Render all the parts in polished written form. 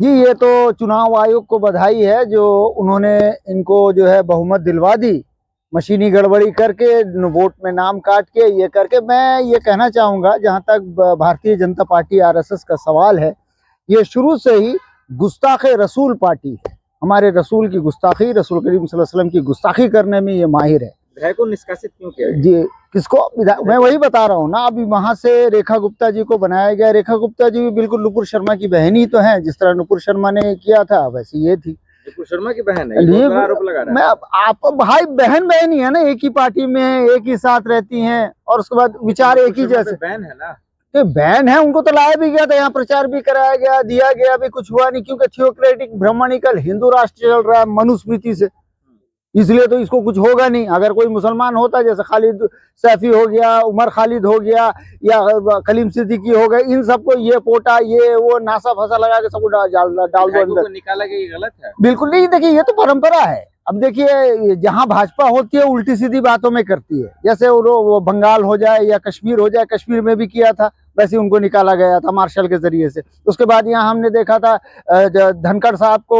जी, ये तो चुनाव आयोग को बधाई है जो उन्होंने इनको जो है बहुमत दिलवा दी, मशीनी गड़बड़ी करके वोट में नाम काट के ये करके। मैं ये कहना चाहूँगा, जहाँ तक भारतीय जनता पार्टी आरएसएस का सवाल है, ये शुरू से ही गुस्ताख रसूल पार्टी है। हमारे रसूल की गुस्ताखी, रसूल करीम सल्लल्लाहु अलैहि वसल्लम की गुस्ताखी करने में ये माहिर है। विधायक को निष्कासित क्यों किया गया? जी, किसको? मैं वही बता रहा हूँ ना, अभी वहां से रेखा गुप्ता जी को बनाया गया। रेखा गुप्ता जी भी बिल्कुल नुपुर शर्मा की बहन ही तो है, जिस तरह नुपुर शर्मा ने किया था वैसे ये थी। नुपुर शर्मा की बहन है, ये आरोप लगा रहा है। मैं आप भाई बहन बहन ही है ना, एक ही पार्टी में एक ही साथ रहती हैं और उसके बाद विचार एक ही जैसे। बहन है ना, बहन है, उनको तो लाया भी गया था, यहाँ प्रचार भी कराया गया, दिया गया, भी कुछ हुआ नहीं, क्योंकि थियोक्रेटिक ब्राह्मणिकल हिंदू राष्ट्र चल रहा है मनुस्मृति से, इसलिए तो इसको कुछ होगा नहीं। अगर कोई मुसलमान होता, जैसे खालिद सैफी हो गया, उमर खालिद हो गया, या कलीम सिद्दीकी हो गए, इन सबको ये पोटा ये वो नासा फसा लगा के सबको डाल दो अंदर, निकाला गया, ये गलत है। बिल्कुल नहीं। देखिए, ये तो परंपरा है। अब देखिए, जहां भाजपा होती है उल्टी सीधी बातों में करती है, जैसे वो बंगाल हो जाए या कश्मीर हो जाए, कश्मीर में भी किया था, वैसे उनको निकाला गया था मार्शल के जरिए से। उसके बाद यहाँ हमने देखा था धनखड़ साहब को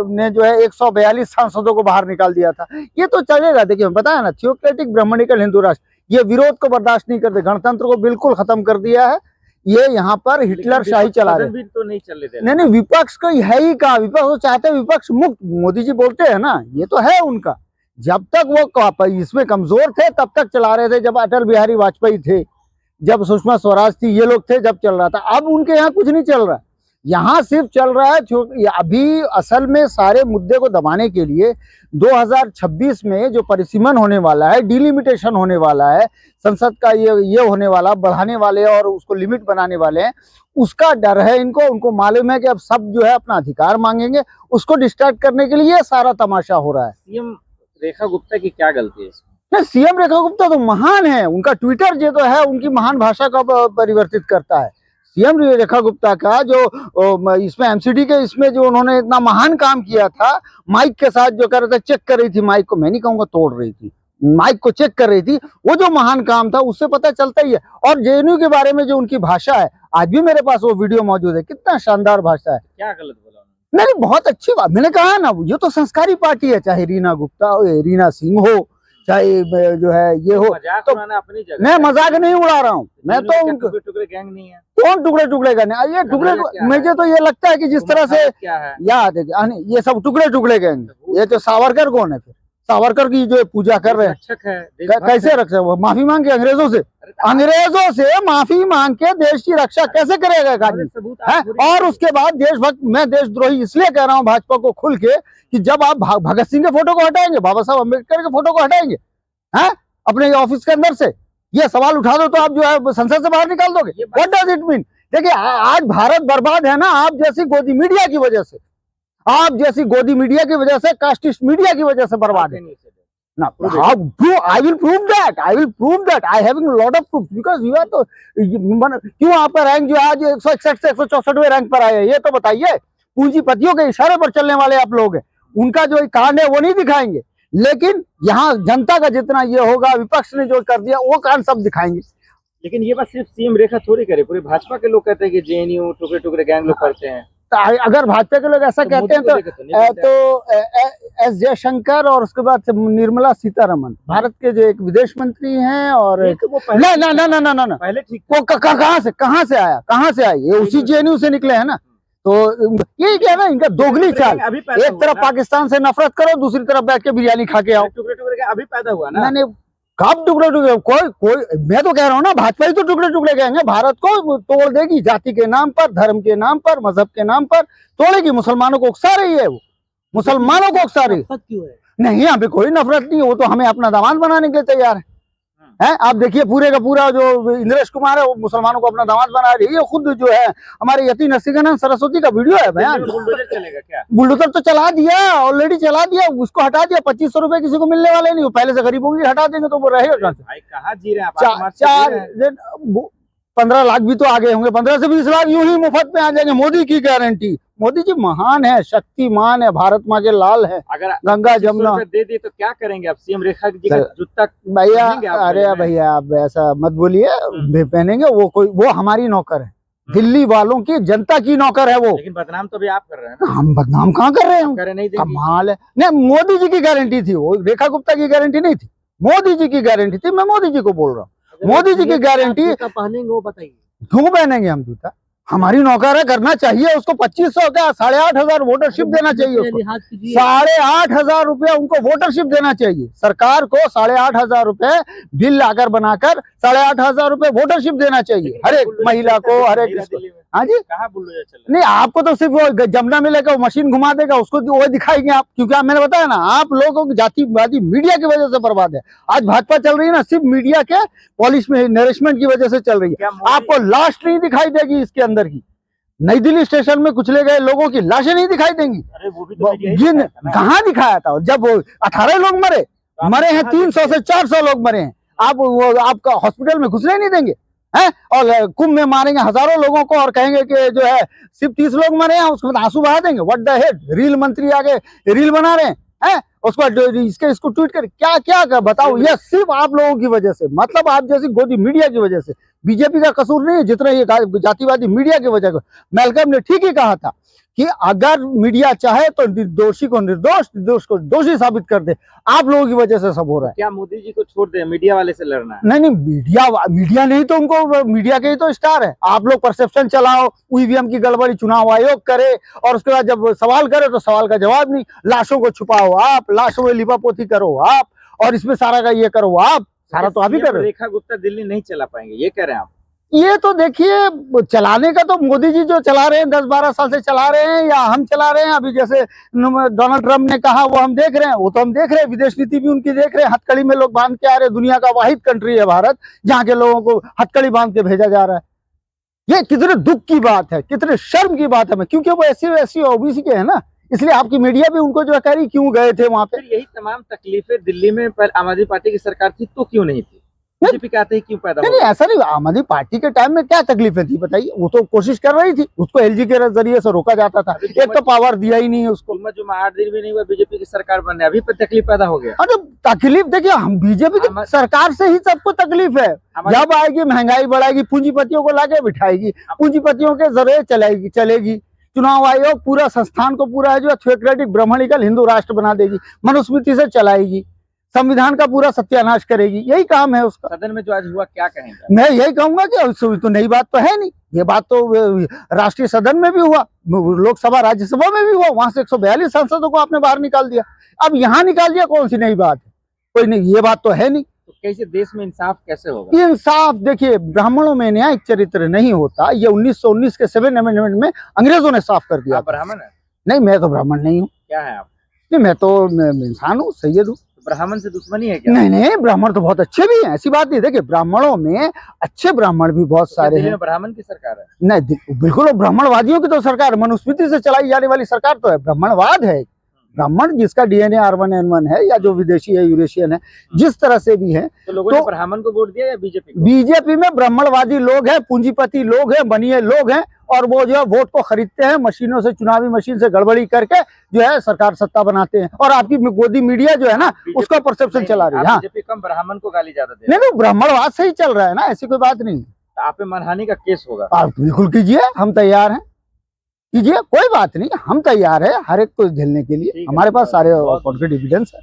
ने जो है 142 सांसदों को बाहर निकाल दिया था। ये तो चलेगा। देखिए, बताया ना, थियोक्रेटिक ब्राह्मणिकल हिंदू राष्ट्र, ये विरोध को बर्दाश्त नहीं करते, गणतंत्र को बिल्कुल खत्म कर दिया है। ये यहाँ पर हिटलर शाही चला रहे, तो नहीं चलने दे। नहीं, विपक्ष को है ही कहा, विपक्ष वो चाहते हैं विपक्ष मुक्त। मोदी जी बोलते हैं ना, ये तो है उनका। जब तक वो इसमें कमजोर थे तब तक चला रहे थे, जब अटल बिहारी वाजपेयी थे, जब सुषमा स्वराज थी, ये लोग थे, जब चल रहा था। अब उनके यहाँ कुछ नहीं चल रहा, यहाँ सिर्फ चल रहा है अभी असल में सारे मुद्दे को दबाने के लिए 2026 में जो परिसीमन होने वाला है, डिलिमिटेशन होने वाला है, संसद का ये होने वाला, बढ़ाने वाले और उसको लिमिट बनाने वाले हैं, उसका डर है इनको। उनको मालूम है कि अब सब जो है अपना अधिकार मांगेंगे, उसको डिस्ट्रैक्ट करने के लिए सारा तमाशा हो रहा है। सीएम रेखा गुप्ता की क्या गलती है इसमें? सीएम रेखा गुप्ता तो महान है, उनका ट्विटर जो तो है उनकी महान भाषा का परिवर्तित करता है। सीएम रेखा गुप्ता का जो इसमें एमसीडी के इसमें जो उन्होंने इतना महान काम किया था, माइक के साथ जो कर रहे थे, चेक कर रही थी माइक को, मैं नहीं कहूंगा तोड़ रही थी, माइक को चेक कर रही थी, वो जो महान काम था उससे पता चलता ही है। और जेएनयू के बारे में जो उनकी भाषा है, आज भी मेरे पास वो वीडियो मौजूद है, कितना शानदार भाषा है। क्या गलत बोला? नहीं, बहुत अच्छी बात। मैंने कहा ना, ये तो संस्कारी पार्टी है, चाहे रीना गुप्ता हो, रीना सिंह हो, चाहे जो है ये हो, तो अपनी जगह मैं मजाक नहीं उड़ा रहा हूँ। मैं तो टुकड़े टुकड़े गैंग नहीं है। कौन टुकड़े टुकड़े गैंग? ये टुकड़े, मुझे तो ये लगता है कि जिस तरह से क्या है, याद है ये सब टुकड़े टुकड़े गैंग। ये तो सावरकर कौन है? फिर सावरकर की जो पूजा कर रहे हैं, कैसे रख सकते? माफी मांग के अंग्रेजों से माफी मांग के देश की रक्षा कैसे करेगा गांधी? और उसके बाद देशभक्त, मैं देशद्रोही इसलिए कह रहा हूँ भाजपा को खुल के, कि जब आप भगत सिंह के फोटो को हटाएंगे, बाबा साहब अम्बेडकर के फोटो को हटाएंगे हैं अपने ऑफिस के अंदर से, ये सवाल उठा दो तो आप जो है संसद से बाहर निकाल दोगे। What does it mean? देखिए, आज भारत बर्बाद है ना, आप जैसी गोदी मीडिया की वजह से, आप जैसी गोदी मीडिया की वजह से, कास्टिस्ट मीडिया की वजह से बर्बाद है ना। I will prove that. I having a lot of proof because you are तो क्यों आपका रैंक जो आज 161 से 164वें रैंक पर आए, ये तो बताइए। पूंजीपतियों के इशारे पर चलने वाले आप लोग हैं, उनका जो कांड है वो नहीं दिखाएंगे, लेकिन यहाँ जनता का जितना ये होगा, विपक्ष ने जो कर दिया वो कांड सब दिखाएंगे। लेकिन ये बात सिर्फ सीएम रेखा थोड़ी करे, पूरे भाजपा के लोग कहते हैं कि जेएनयू टुकड़े टुकड़े गैंग लोग करते हैं। अगर भाजपा के लोग ऐसा कहते हैं तो एस जयशंकर और उसके बाद निर्मला सीतारमण, भारत के जो एक विदेश मंत्री हैं, और ना पहले ठीक, वो कहाँ से आया? ये उसी जेएनयू से निकले हैं ना। तो यही क्या है ना, इनका दोगली चाल, एक तरफ पाकिस्तान से नफरत करो, दूसरी तरफ बैठ के बिरयानी खा के आओ। टुकड़े टुकड़े का अभी पैदा हुआ ना। मैंने कब टुकड़े टुकड़े? कोई मैं तो कह रहा हूँ ना, भाजपा ही तो टुकड़े टुकड़े कहेंगे, भारत को तोड़ देगी, जाति के नाम पर, धर्म के नाम पर, मजहब के नाम पर तोड़ेगी। मुसलमानों को उकसा रही है, वो मुसलमानों को उकसा रही है। नहीं, हमें कोई नफरत नहीं है, वो तो हमें अपना दामाद बनाने के लिए तैयार है। आप देखिए, पूरे का पूरा जो इंद्रेश कुमार है वो मुसलमानों को अपना दामाद बना रही है। ये खुद जो है हमारे यति नरसिंहानंद सरस्वती का वीडियो है बयान। बुलडोजर तो चला दिया, ऑलरेडी चला दिया, उसको हटा दिया। 2500 रुपए किसी को मिलने वाले नहीं, पहले से गरीबों की हटा देंगे तो वो रहेगा। 15 लाख भी तो आगे होंगे, 15 से 20 लाख यूं ही मुफ्त में आ जाएंगे, मोदी की गारंटी। मोदी जी महान है, शक्तिमान है, भारत माँ के लाल है, अगर गंगा जमुना दे दी तो क्या करेंगे आप? सीएम रेखा जी का जूता भैया, अरे भैया आप ऐसा मत बोलिए, पहनेंगे। वो हमारी नौकर है, दिल्ली वालों की, जनता की नौकर है वो। लेकिन बदनाम तो भी आप कर रहे हैं ना। हम बदनाम कहाँ कर रहे हैं? करे नहीं देंगे। कमाल है। नहीं, मोदी जी की गारंटी थी वो, रेखा गुप्ता की गारंटी नहीं थी, मोदी जी की गारंटी थी। मैं मोदी जी को बोल रहा हूँ, मोदी जी की गारंटी। पहनेंगे वो बताइए, क्यों पहनेंगे हम जूता? हमारी नौकर है, करना चाहिए उसको। 2500 क्या 8,500 वोटरशिप देना चाहिए उसको। 8,500 रुपया उनको वोटरशिप देना चाहिए। सरकार को 8,500 रुपए बिल लाकर बनाकर 8,500 रुपए वोटरशिप देना चाहिए हर एक महिला को, हर एक। हाँ जी, कहाँ बुलडोजर चल रहा है? नहीं, आपको तो सिर्फ वो जमुना में लेकर मशीन घुमा देगा, उसको वो दिखाएंगे आप, क्योंकि आप, मैंने बताया ना, आप लोगों की जातिवादी मीडिया की वजह से बर्बाद है। आज भाजपा चल रही है ना, सिर्फ मीडिया के पॉलिश में नरिशमेंट की वजह से चल रही है। आपको लाश नहीं दिखाई देगी इसके अंदर की। नई दिल्ली स्टेशन में कुचले गए लोगों की लाशें नहीं दिखाई देंगी। अरे वो भी तो मीडिया ही जिन दिखाता है ना। कहाँ दिखाया था? जब 18 लोग मरे हैं, 300 से 400 लोग मरे हैं। आप वो आपका हॉस्पिटल में घुसने नहीं देंगे हैं? और कुंभ में मारेंगे हजारों लोगों को और कहेंगे कि जो है सिर्फ 30 लोग मरे हैं, उसके बाद आंसू बहा देंगे। व्हाट द हेड, रील मंत्री आगे रील बना रहे हैं, उसको इसको ट्वीट कर क्या क्या कर बताओ। ये सिर्फ आप लोगों की वजह से, मतलब आप जैसी गोदी मीडिया की वजह से। बीजेपी का कसूर नहीं है जितना ये जातिवादी मीडिया की वजह से। मैल्कम ने ठीक ही कहा था कि अगर मीडिया चाहे तो दोषी को निर्दोष, निर्दोष को दोषी साबित कर दे। आप लोगों की वजह से सब हो रहा है। क्या मोदी जी को छोड़ दे, मीडिया वाले से लड़ना है? नहीं, मीडिया नहीं तो उनको, मीडिया के ही तो स्टार है। आप लोग परसेप्शन चलाओ, ईवीएम की गड़बड़ी चुनाव आयोग करे, और उसके बाद जब सवाल करे तो सवाल का जवाब नहीं। लाशों को छुपाओ आप, लाशों में लिपापोती करो आप, और इसमें सारा का ये करो आप, सारा तो आप ही कर रहे हो। रेखा गुप्ता दिल्ली नहीं चला पाएंगे, ये कह रहे हैं आप? ये तो देखिए, चलाने का तो मोदी जी जो चला रहे हैं, 10-12 साल से चला रहे हैं, या हम चला रहे हैं। अभी जैसे डोनाल्ड ट्रम्प ने कहा वो हम देख रहे हैं, वो तो हम देख रहे हैं। विदेश नीति भी उनकी देख रहे हैं। हथकड़ी में लोग बांध के आ रहे हैं। दुनिया का वाहिद कंट्री है भारत जहाँ के लोगों को हथकड़ी बांध के भेजा जा रहा है। ये कितने दुख की बात है, कितने शर्म की बात है। क्योंकि वो ऐसी ओबीसी के है ना, इसलिए आपकी मीडिया भी उनको जो है कह रही क्यों गए थे वहां पे। यही तमाम तकलीफें दिल्ली में आम आदमी पार्टी की सरकार थी तो क्यों नहीं थी? बीजेपी के आते ही क्यों पैदा नहीं, ऐसा नहीं। आम आदमी पार्टी के टाइम में क्या तकलीफें थी बताइए? वो तो कोशिश कर रही थी, उसको एलजी के जरिए से रोका जाता था। एक तो पावर दिया ही नहीं उसको। जो 8 दिन भी नहीं हुआ बीजेपी की सरकार बनने, अभी पर तकलीफ पैदा हो गया। अरे तकलीफ देखिए, हम बीजेपी की सरकार से ही सबको तकलीफ है। जब आएगी महंगाई बढ़ाएगी, पूंजीपतियों को लाके बिठाएगी, पूंजीपतियों के जरिए चलेगी। चुनाव आयोग पूरा संस्थान को पूरा जो है थियोक्रेटिक ब्राह्मणिकल हिंदू राष्ट्र बना देगी, मनुस्मृति से चलाएगी, संविधान का पूरा सत्यानाश करेगी। यही काम है उसका। सदन में जो आज हुआ क्या कहेंगे? मैं यही कहूंगा कि तो नई बात तो है नहीं। ये बात तो राष्ट्रीय सदन में भी हुआ, लोकसभा राज्यसभा में भी हुआ। वहां से 142 सांसदों को आपने बाहर निकाल दिया, अब यहाँ निकाल दिया। कौन सी नई बात है? कोई नहीं, ये बात तो है नहीं। तो कैसे देश में इंसाफ कैसे होगा? इंसाफ देखिए, ब्राह्मणों में न्यायिक चरित्र नहीं होता। ये 1919 के 7 अमेंडमेंट में अंग्रेजों ने साफ कर दिया। आप ब्राह्मण है? नहीं, मैं तो ब्राह्मण नहीं हूँ। क्या है आप? नहीं, मैं तो इंसान हूँ, सैयद हूँ। ब्राह्मण से दुश्मनी है क्या? नहीं, ब्राह्मण तो बहुत अच्छे भी हैं, ऐसी बात नहीं। देखिए, ब्राह्मणों में अच्छे ब्राह्मण भी बहुत सारे हैं। ब्राह्मण की सरकार है? नहीं, बिल्कुल ब्राह्मणवादियों की तो सरकार, मनुस्मृति से चलाई जाने वाली सरकार तो है। ब्राह्मणवाद है, ब्राह्मण जिसका डीएनए R1N1 है, या जो विदेशी है, यूरेशियन है, जिस तरह से भी है। तो लोगों ने ब्राह्मण को वोट दिया या बीजेपी को? बीजेपी में ब्राह्मणवादी लोग हैं, पूंजीपति लोग हैं, बनिए लोग हैं, और वो जो है वोट को खरीदते हैं, मशीनों से, चुनावी मशीन से गड़बड़ी करके जो है सरकार सत्ता बनाते हैं। और आपकी गोदी मीडिया जो है ना, उसका परसेप्शन चला रही है। बीजेपी कम ब्राह्मण को गाली ज्यादा दे। नहीं, ब्राह्मणवाद से ही चल रहा है ना, ऐसी कोई बात नहीं। आप पे मानहानि का केस होगा? आप बिल्कुल कीजिए, हम तैयार हैं, कीजिए, कोई बात नहीं। हम तैयार है हर एक को झेलने के लिए। हमारे पास सारे एविडेंस है।